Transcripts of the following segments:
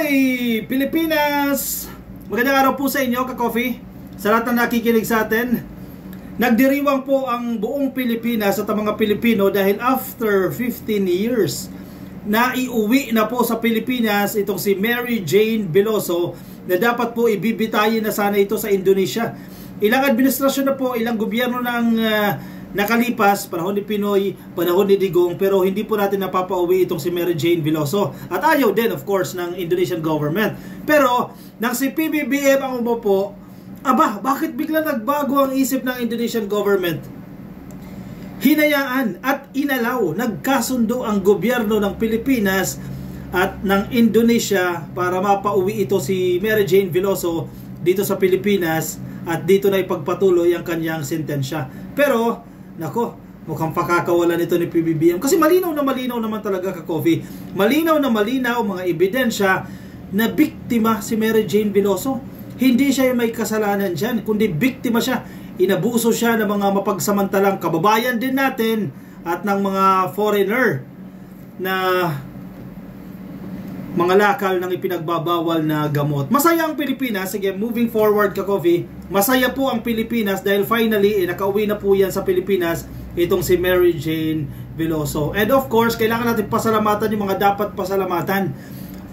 Ahoy Pilipinas! Magandang araw po sa inyo, ka-coffee. Sa lahat na nakikinig sa atin. Nagdiriwang po ang buong Pilipinas at ang mga Pilipino dahil after 15 years naiuwi na po sa Pilipinas itong si Mary Jane Veloso na dapat po ibibitayin na sana ito sa Indonesia. Ilang administrasyon na po, ilang gobyerno ng nakalipas, panahon ni Pinoy, panahon ni Digong, pero hindi po natin napapauwi itong si Mary Jane Veloso. At ayaw din, of course, ng Indonesian government. Pero, nang si PBBM ang umupo, bakit bigla nagbago ang isip ng Indonesian government? Hinayaan at inalaw, nagkasundo ang gobyerno ng Pilipinas at ng Indonesia para mapauwi ito si Mary Jane Veloso dito sa Pilipinas at dito na ipagpatuloy ang kanyang sentensya. Pero, nako, mukhang pakakawalan ito ni PBBM kasi malinaw naman talaga, ka-coffee. Malinaw mga ebidensya na biktima si Mary Jane Veloso. Hindi siya yung may kasalanan dyan, kundi biktima siya. Inabuso siya ng mga mapagsamantalang kababayan din natin at ng mga foreigner na mga lakal ng ipinagbabawal na gamot. Masaya ang Pilipinas. Sige, moving forward, ka-coffee. Masaya po ang Pilipinas dahil finally, nakauwi na po yan sa Pilipinas itong si Mary Jane Veloso. And of course, kailangan natin pasalamatan yung mga dapat pasalamatan.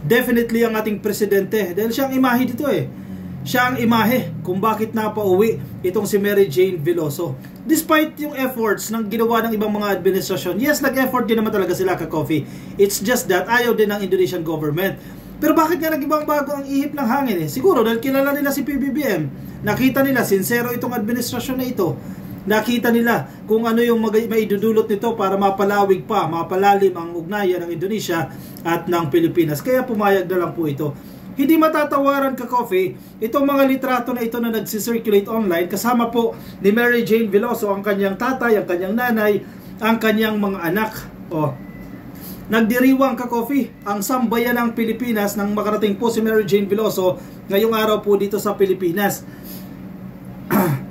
Definitely ang ating presidente dahil siya ang imahe dito eh. Siya ang imahe kung bakit napauwi itong si Mary Jane Veloso. Despite yung efforts ng ginawa ng ibang mga administrasyon, yes, nag-effort din naman talaga sila, ka-coffee. It's just that ayaw din ng Indonesian government. Pero bakit nga nag-ibang bago ang ihip ng hangin eh? Siguro dahil kilala nila si PBBM. Nakita nila, sincero itong administrasyon na ito. Nakita nila kung ano yung maidudulot nito para mapalawig pa, mapalalim ang ugnayan ng Indonesia at ng Pilipinas. Kaya pumayag na lang po ito. Hindi matatawaran, ka-coffee, itong mga litrato na ito na nagsisirculate online kasama po ni Mary Jane Veloso, ang kanyang tatay, ang kanyang nanay, ang kanyang mga anak. Nagdiriwang, ka-coffee, ang sambayan ng Pilipinas nang makarating po si Mary Jane Veloso ngayong araw po dito sa Pilipinas.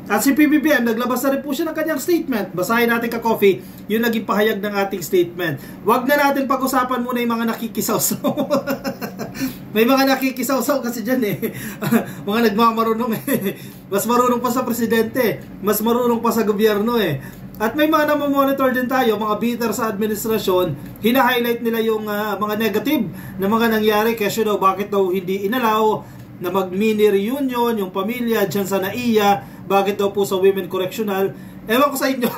At si PBBM, naglabas na rin po siya ng kanyang statement. Basahin natin, ka-coffee, yung naging pahayag ng ating statement. Huwag na natin pag-usapan muna yung mga nakikisawsaw. May mga nakikisawsaw kasi dyan eh. Mga nagmamarunong eh. Mas marunong pa sa presidente. Mas marunong pa sa gobyerno eh. At may mga namomonitor din tayo, mga bitter sa administrasyon. Hina-highlight nila yung mga negative na mga nangyari. Kasi daw, bakit daw hindi inalaw na mag-mini reunion yung pamilya dyan sa NAIA. Bakit daw po sa Women Correctional? Ewan ko sa inyo.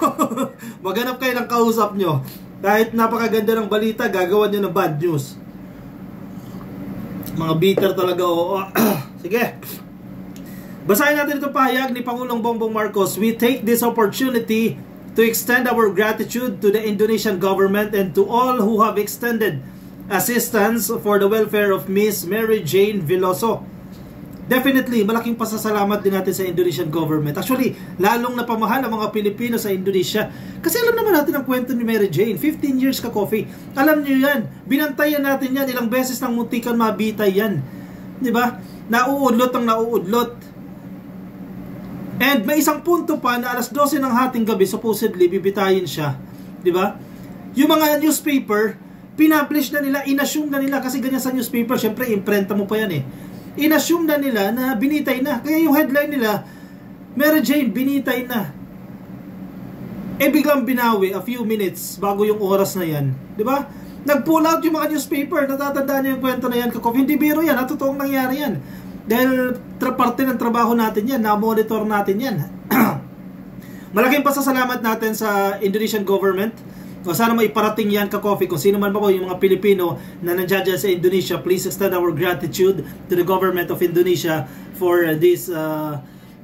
Maghanap kayo ng kausap nyo. Kahit napakaganda ng balita, gagawan nyo ng bad news. Mga bitter talaga. Sige. Basahin natin itong pahayag ni Pangulong Bongbong Marcos. We take this opportunity to extend our gratitude to the Indonesian government and to all who have extended assistance for the welfare of Miss Mary Jane Veloso. Definitely, malaking pasasalamat din natin sa Indonesian government. Actually, lalong napamahal ang mga Pilipino sa Indonesia. Kasi alam naman natin ang kwento ni Mary Jane. 15 years, ka-coffee. Alam niyo yan. Binantayan natin yan. Ilang beses nang muntikan mabitay yan. Diba? Nauudlot ang nauudlot. And may isang punto pa na alas 12 ng hating gabi, supposedly, bibitayin siya. Diba? Yung mga newspaper, pinablish na nila, inassume na nila. Kasi ganyan sa newspaper, syempre, imprenta mo pa yan eh. Inassume na nila na binitay na. Kaya yung headline nila, Mary Jane binitay na. Biglang binawi a few minutes bago yung oras na yan. Diba? Nag-pull out yung mga newspaper. Natatandaan niyo yung kwento na yan. Hindi biro yan. Totoong nangyari yan. Dahil parte ng trabaho natin yan. Na-monitor natin yan. Malaking pasasalamat natin sa Indonesian government. Sana maiparating yan, ka-coffee. Kung sino man ba po yung mga Pilipino na nandiyan sa Indonesia, please extend our gratitude to the government of Indonesia for this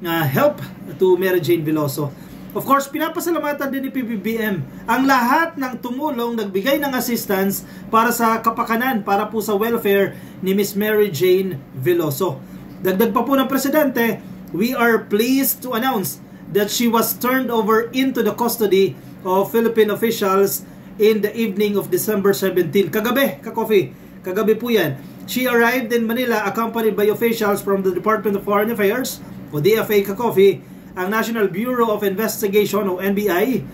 help to Mary Jane Veloso. Of course, pinapasalamatan din ni PBBM ang lahat ng tumulong, nagbigay ng assistance para sa kapakanan, para po sa welfare ni Miss Mary Jane Veloso. Dagdag pa po ng presidente, we are pleased to announce that she was turned over into the custody of Philippine officials in the evening of December 17. Kagabi, ka-coffee. Kagabi po yan. She arrived in Manila accompanied by officials from the Department of Foreign Affairs o DFA, ka-coffee, ang National Bureau of Investigation o NBI,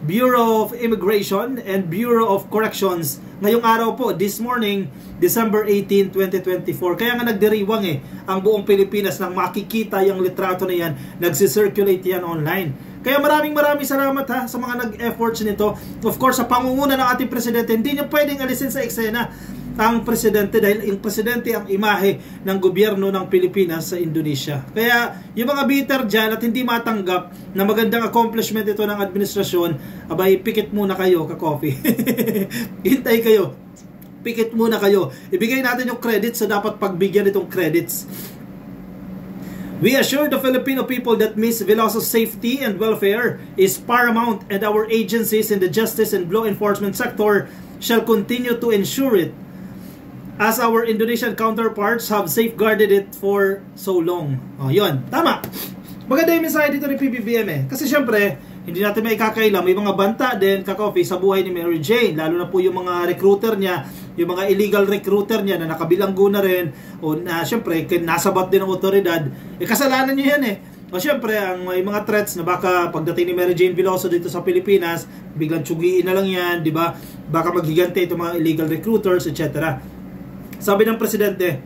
Bureau of Immigration and Bureau of Corrections ngayong araw po, this morning, December 18, 2024. Kaya nga nagdiriwang ang buong Pilipinas nang makikita yung litrato na yan, nagsisirculate yan online. Kaya maraming salamat sa mga nag-efforts nito. Of course, sa pangunguna ng ating presidente, hindi nyo pwedeng alisin sa eksena ang presidente dahil yung presidente ang imahe ng gobyerno ng Pilipinas sa Indonesia. Kaya yung mga bitter dyan at hindi matanggap na magandang accomplishment ito ng administrasyon, abay, pikit muna kayo, ka-coffee. Hintay kayo. Pikit muna kayo. Ibigay natin yung credits sa dapat pagbigyan itong credits. We assure the Filipino people that Ms. Veloso's safety and welfare is paramount and our agencies in the justice and law enforcement sector shall continue to ensure it, as our Indonesian counterparts have safeguarded it for so long. Yun. Tama. Maganda yung mensahe dito ni PBBM Kasi syempre, hindi natin may kakailang. May mga banta din, ka-coffee, sa buhay ni Mary Jane. Lalo na po yung mga recruiter niya, yung mga illegal recruiter niya na nakabilanggo na rin. O na syempre, nasabat din ng otoridad. Kasalanan niyo yan O syempre, may mga threats na baka pagdating ni Mary Jane Veloso dito sa Pilipinas, biglang tsugiin na lang yan, di ba? Baka maghigante itong mga illegal recruiters, etc. Sabi ng presidente,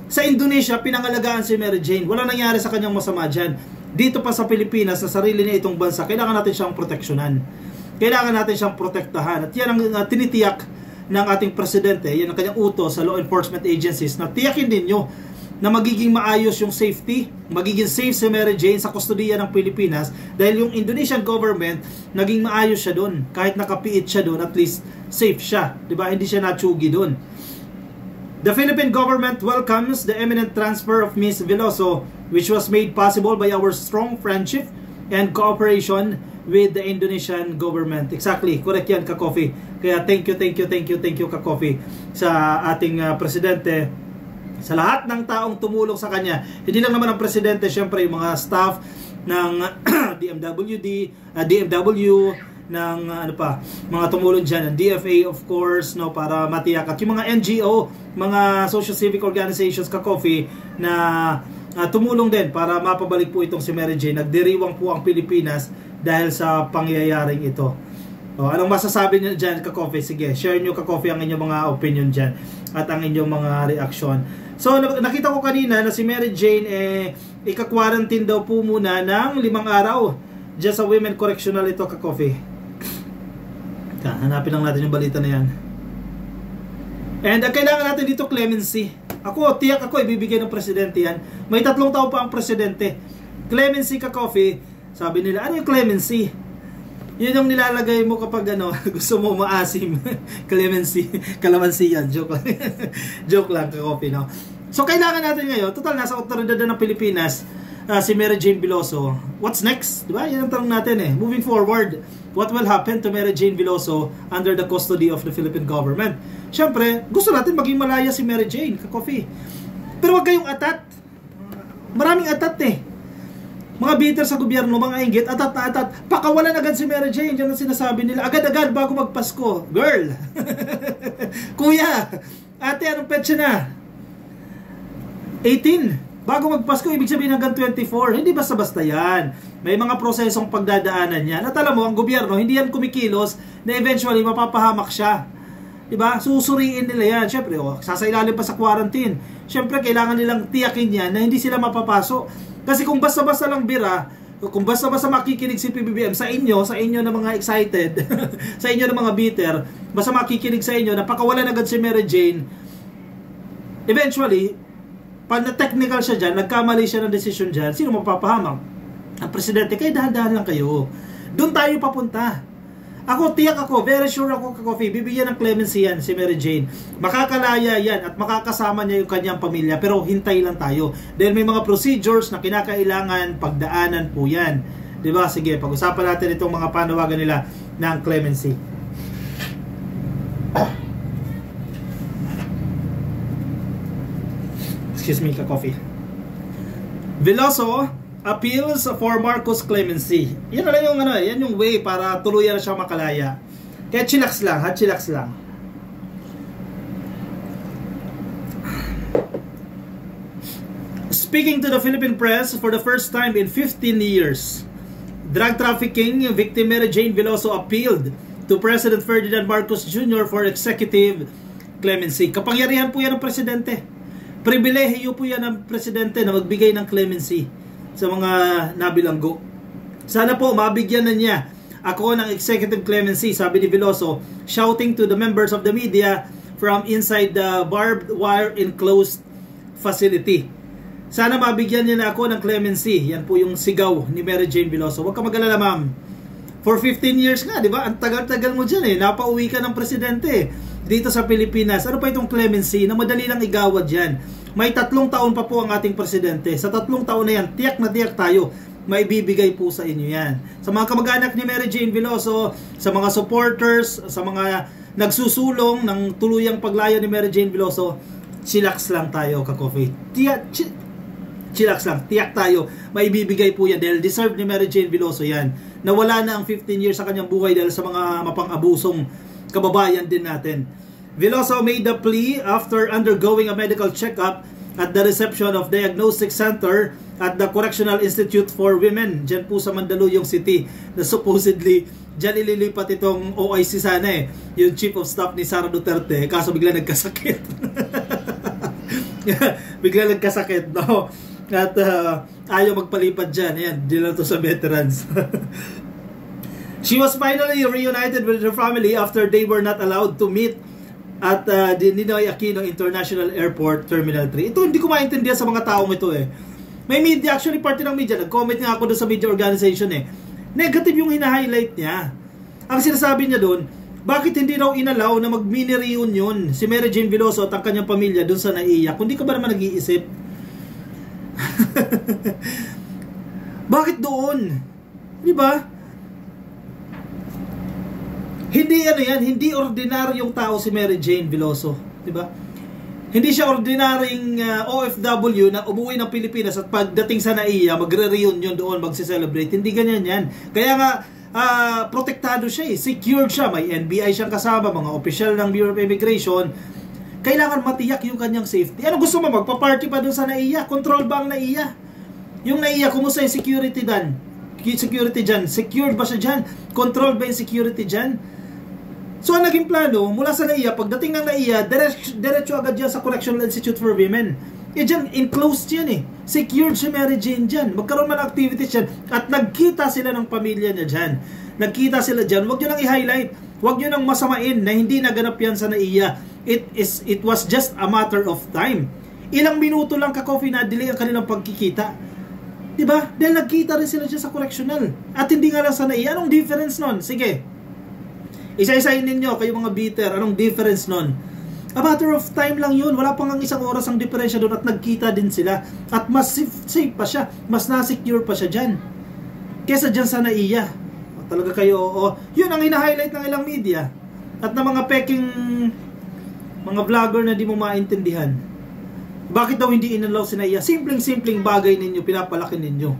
sa Indonesia, pinangalagaan si Mary Jane. Walang nangyari sa kanyang masama dyan. Dito pa sa Pilipinas, sa sarili niya itong bansa, kailangan natin siyang proteksyonan. Kailangan natin siyang protektahan. At yan ang tinitiyak ng ating presidente. Yan ang kanyang utos sa law enforcement agencies na tiyakin ninyo na magiging maayos yung safety, magiging safe si Mary Jane sa kustodiya ng Pilipinas dahil yung Indonesian government, naging maayos siya doon. Kahit nakapiit siya doon, at least safe siya. Diba? Hindi siya natsugi doon. The Philippine government welcomes the imminent transfer of Ms. Veloso, which was made possible by our strong friendship and cooperation with the Indonesian government. Exactly, correct yan, ka-coffee. Kaya thank you, ka-coffee, sa ating presidente, sa lahat ng taong tumulong sa kanya. Hindi lang naman ang presidente, syempre yung mga staff ng DMW, ng mga tumulong dyan, ng DFA of course, para matiyak, at yung mga NGO, mga social civic organizations, ka-coffee, na tumulong din para mapabalik po itong si Mary Jane. Nagdiriwang po ang Pilipinas dahil sa pangyayaring ito. Anong masasabi niyo dyan, ka-coffee? Sige, share nyo, ka-coffee, ang inyong mga opinion dyan at ang inyong mga reaction. So nakita ko kanina na si Mary Jane ika-quarantine daw po muna ng 5 araw dyan sa Women Correctional ito, ka-coffee. Hanapin lang natin yung balita na yan. And kailangan natin dito clemency. Tiyak ako, ibibigay ng presidente yan. May 3 taon pa ang presidente. Clemency, ka-coffee. Sabi nila, ano yung clemency? Yun yung nilalagay mo kapag gusto mo maasim. Clemency. Kalamansi yan. Joke lang. Joke lang, ka-coffee, no? So kailangan natin ngayon, total nasa otoridad ng Pilipinas, si Mary Jane Veloso. What's next? Diba? Yan ang tanong natin Moving forward, what will happen to Mary Jane Veloso under the custody of the Philippine government? Siyempre, gusto natin maging malaya si Mary Jane, ka-coffee. Pero wag kayong atat. Maraming atat Mga bitter sa gobyerno, mga inggit, atat na atat. Pakawalan agad si Mary Jane. Yan ang sinasabi nila. Agad-agad bago magpasko. Girl! Kuya! Ate, anong petsa na? 18. Bago magpasko, ibig sabihin hanggang 24. Hindi basta-basta yan. May mga prosesong pagdadaanan yan. At alam mo, ang gobyerno, hindi yan kumikilos na eventually mapapahamak siya. Diba? Susuriin nila yan. Siyempre, sasailalim pa sa quarantine. Siyempre, kailangan nilang tiyakin yan na hindi sila mapapasok. Kasi kung basta-basta lang bira, kung basta-basta makikinig si PBBM sa inyo na mga excited, sa inyo na mga bitter, basta makikinig sa inyo, napakawalan agad si Mary Jane, eventually, pag na-technical siya dyan, nagkamali siya ng desisyon dyan, sino mapapahamak? Ang presidente, kaya dahan-dahan lang kayo. Doon tayo papunta. Tiyak ako, very sure ako, ka-coffee, bibigyan ng clemency yan si Mary Jane. Makakalaya yan at makakasama niya yung kanyang pamilya, pero hintay lang tayo. Dahil may mga procedures na kinakailangan pagdaanan po yan. Diba? Sige, pag-usapan natin itong mga panawagan nila ng clemency. Excuse me, ka-coffee. Veloso appeals for Marcos clemency. Yan na yung yan yung way para tuluyan na siya makalaya. Kaya chillax lang, chillax lang. Speaking to the Philippine press for the first time in 15 years, Drug trafficking victim Mary Jane Veloso appealed to President Ferdinand Marcos Jr. for executive clemency. Kapangyarihan po yan ng presidente. Pribilehiyo po yan ng presidente na magbigay ng clemency sa mga nabilanggo. Sana po mabigyan na niya ako ng executive clemency, sabi ni Veloso, shouting to the members of the media from inside the barbed wire enclosed facility. Sana mabigyan niya na ako ng clemency. Yan po yung sigaw ni Mary Jane Veloso. Huwag ka mag-alala, ma'am. For 15 years nga, di ba? Ang tagal-tagal mo dyan eh. Napauwi ka ng presidente dito sa Pilipinas. Ano pa itong clemency na madali lang igawad yan? May 3 taon pa po ang ating presidente. Sa 3 taon na yan, tiyak na tiyak tayo. May bibigay po sa inyo yan. Sa mga kamag-anak ni Mary Jane Veloso, sa mga supporters, sa mga nagsusulong ng tuluyang paglaya ni Mary Jane Veloso, chillax lang tayo, ka-coffee. Chillax lang, tiyak tayo. May bibigay po yan dahil deserve ni Mary Jane Veloso yan. Nawala na ang 15 years sa kanyang buhay dahil sa mga mapang-abusong kababayan din natin. Veloso made the plea after undergoing a medical checkup at the reception of diagnostic center at the Correctional Institute for Women dyan po sa Mandaluyong City na supposedly dyan ililipat itong OIC sana eh, yung Chief of Staff ni Sara Duterte, kaso bigla nagkasakit. Bigla nagkasakit, no? At ayaw magpalipat dyan. Ayan, di lang to sa veterans. She was finally reunited with her family after they were not allowed to meet at Ninoy Aquino International Airport Terminal 3. Ito hindi ko maintindihan sa mga taong ito eh. May media, actually party ng media, nag-comment nga ako doon sa media organization eh. Negative yung hina-highlight niya. Ang sinasabi niya doon, bakit hindi raw inalaw na mag-mini reunion si Mary Jane Veloso at ang kanyang pamilya doon sa naiiyak? Kundi ka ba naman nag-iisip? Bakit doon? Di ba? Hindi ano yan, hindi ordinaryong tao si Mary Jane Veloso, di ba? Hindi siya ordinaryong OFW na umuwi ng Pilipinas at pagdating sa NAIA, magre-reunion doon, magse-celebrate. Hindi ganyan yan. Kaya nga, protektado siya eh. Secured siya. May NBI siyang kasama, mga opisyal ng Bureau of Immigration. Kailangan matiyak yung kanyang safety. Ano gusto mo? Magpa-party pa doon sa NAIA? Control ba ang NAIA? Yung NAIA, kumusta yung security dyan? Security dyan? Secured ba siya dyan? Control ba yung security dyan? So, ang naging plano, mula sa NAIA, pagdating ng NAIA, diretso agad dyan sa Correctional Institute for Women. Eh, dyan, enclosed yan eh. Secured si Mary Jane dyan. Magkaroon man activities dyan. At nagkita sila ng pamilya niya dyan. Nagkita sila dyan. Huwag nyo nang i-highlight. Huwag nyo nang masamain na hindi naganap yan sa NAIA. It was just a matter of time. Ilang minuto lang ka-coffee na delay ang kanilang pagkikita. Diba? Dahil nagkita rin sila dyan sa correctional. At hindi nga lang sa NAIA. Anong difference nun? Sige. Isa-isahin ninyo, kayo mga bitter, anong difference nun? A matter of time lang yun. Wala pang ang 1 oras ang diferensya doon at nagkita din sila. At mas safe pa siya. Mas na-secure pa siya dyan. Kesa dyan sa NAIA. Talaga kayo, yun ang hina-highlight ng ilang media. At ng mga peking mga vlogger na di mo maintindihan. Bakit daw hindi inalaw si NAIA? Simpleng-simpleng bagay ninyo, pinapalaki ninyo.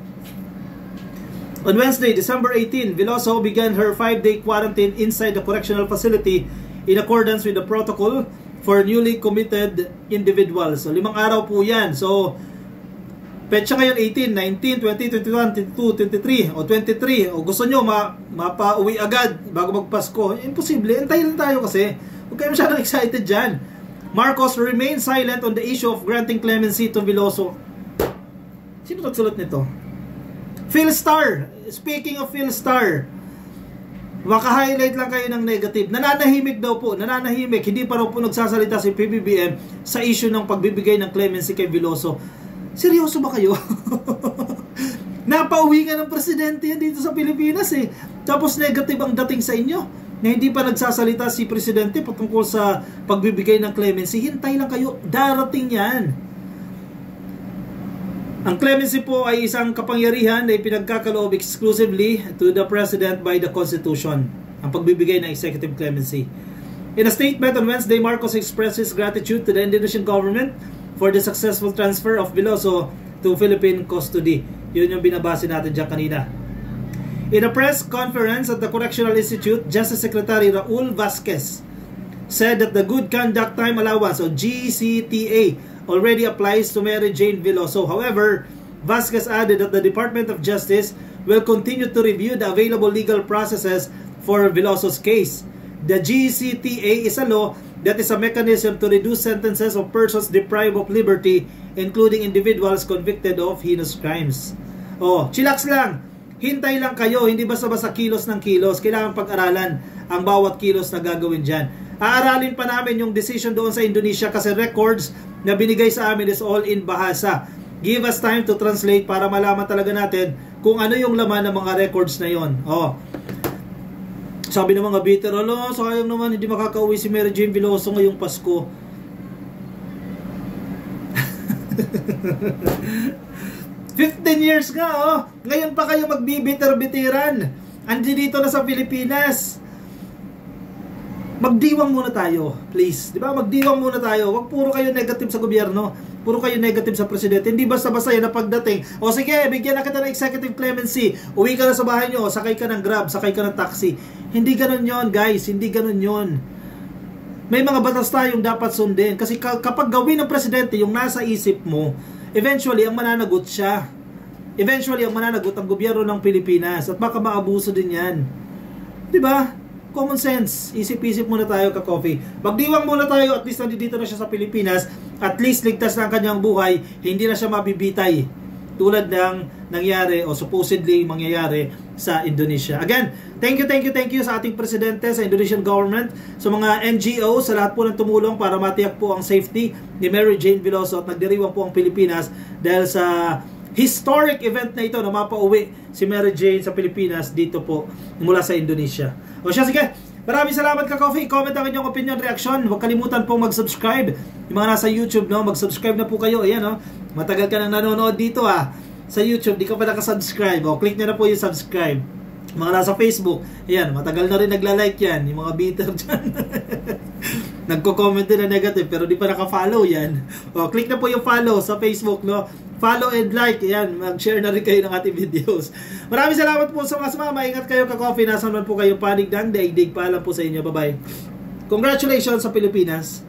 On Wednesday, December 18, Veloso began her 5-day quarantine inside the correctional facility in accordance with the protocol for newly committed individuals. So, 5 araw po yan. So, petsa ngayon 18, 19, 20, 21, 22, 23, o 23. O gusto nyo mapa-uwi agad bago magpasko. Imposible. Antayin lang tayo kasi. Huwag kayo masyadong excited dyan. Marcos remained silent on the issue of granting clemency to Veloso. Sino nagsulat nito? Philstar. Speaking of Philstar, maka-highlight lang kayo ng negative. Nananahimik daw po. Nananahimik. Hindi pa raw po nagsasalita si PBBM sa issue ng pagbibigay ng clemency kay Veloso. Seryoso ba kayo? Napauwi nga ng presidente yan dito sa Pilipinas eh. Tapos negative ang dating sa inyo. Na hindi pa nagsasalita si presidente patungkol sa pagbibigay ng clemency. Hintay lang kayo. Darating yan. Ang clemency po ay isang kapangyarihan na ipinagkakaloob exclusively to the President by the Constitution. Ang pagbibigay ng executive clemency. In a statement on Wednesday, Marcos expressed his gratitude to the Indonesian government for the successful transfer of Veloso to Philippine custody. Yun yung binabase natin dyan kanina. In a press conference at the Correctional Institute, Justice Secretary Raul Vasquez said that the Good Conduct Time Allowance o GCTA already applies to Mary Jane Veloso. However, Vasquez added that the Department of Justice will continue to review the available legal processes for Veloso's case. The GCTA is a law that is a mechanism to reduce sentences of persons deprived of liberty, including individuals convicted of heinous crimes. Chillax lang. Hintay lang kayo, hindi basta-basta kilos ng kilos. Kailangan pag-aralan ang bawat kilos na gagawin dyan. Aaralin pa namin yung decision doon sa Indonesia kasi records na binigay sa amin is all in bahasa. Give us time to translate para malaman talaga natin kung ano yung laman ng mga records na yon. Sabi ng mga bitter, sayang naman hindi makakauwi si Mary Jane Veloso ngayong Pasko. 15 years nga, ngayon pa kayo magbibiter-bitiran. Andi dito na sa Pilipinas. Magdiwang muna tayo, please. Di ba? Magdiwang muna tayo. Huwag puro kayo negative sa gobyerno. Puro kayo negative sa presidente. Hindi basta-basta yan na pagdating. Sige, bigyan na kita ng executive clemency. Uwi ka na sa bahay nyo. Sakay ka ng Grab. Sakay ka ng taxi. Hindi ganun yon, guys. Hindi ganun yon. May mga batas tayong dapat sundin. Kasi kapag gawin ng presidente yung nasa isip mo, eventually, ang mananagot siya. Eventually, ang mananagot ang gobyerno ng Pilipinas. At baka maabuso din yan. Diba? Common sense. Isip-isip muna tayo ka-coffee. Magdiwang muna tayo. At least nandito na siya sa Pilipinas. At least ligtas na ang kanyang buhay. Hindi na siya mabibitay. Tulad ng nangyari o supposedly mangyayari sa Indonesia. Again, thank you sa ating presidente, sa Indonesian government, sa mga NGO, sa lahat po ng tumulong para matiyak po ang safety ni Mary Jane Veloso at nagdiriwang po ang Pilipinas dahil sa historic event na ito na mapauwi si Mary Jane sa Pilipinas dito po mula sa Indonesia. Sige, maraming salamat ka-coffee. Comment ang inyong opinion, reaction. Huwag kalimutan po mag-subscribe. Yung mga nasa YouTube, mag-subscribe na po kayo. Ayan, matagal ka nang nanonood dito sa YouTube, di ka pa nakasubscribe. Click nyo na po yung subscribe. Mga nasa Facebook, ayan, matagal na rin nagla-like yan. Yung mga bitter dyan. Nagko-comment din na negative pero di pa naka-follow yan. Click na po yung follow sa Facebook, Follow and like, ayan, mag-share na rin kayo ng ating videos. Maraming salamat po sa mga sumama. Ingat kayo ka-coffee. Nasaan man po kayo, panig ng daigdig. Paalam po sa inyo. Bye-bye. Congratulations sa Pilipinas.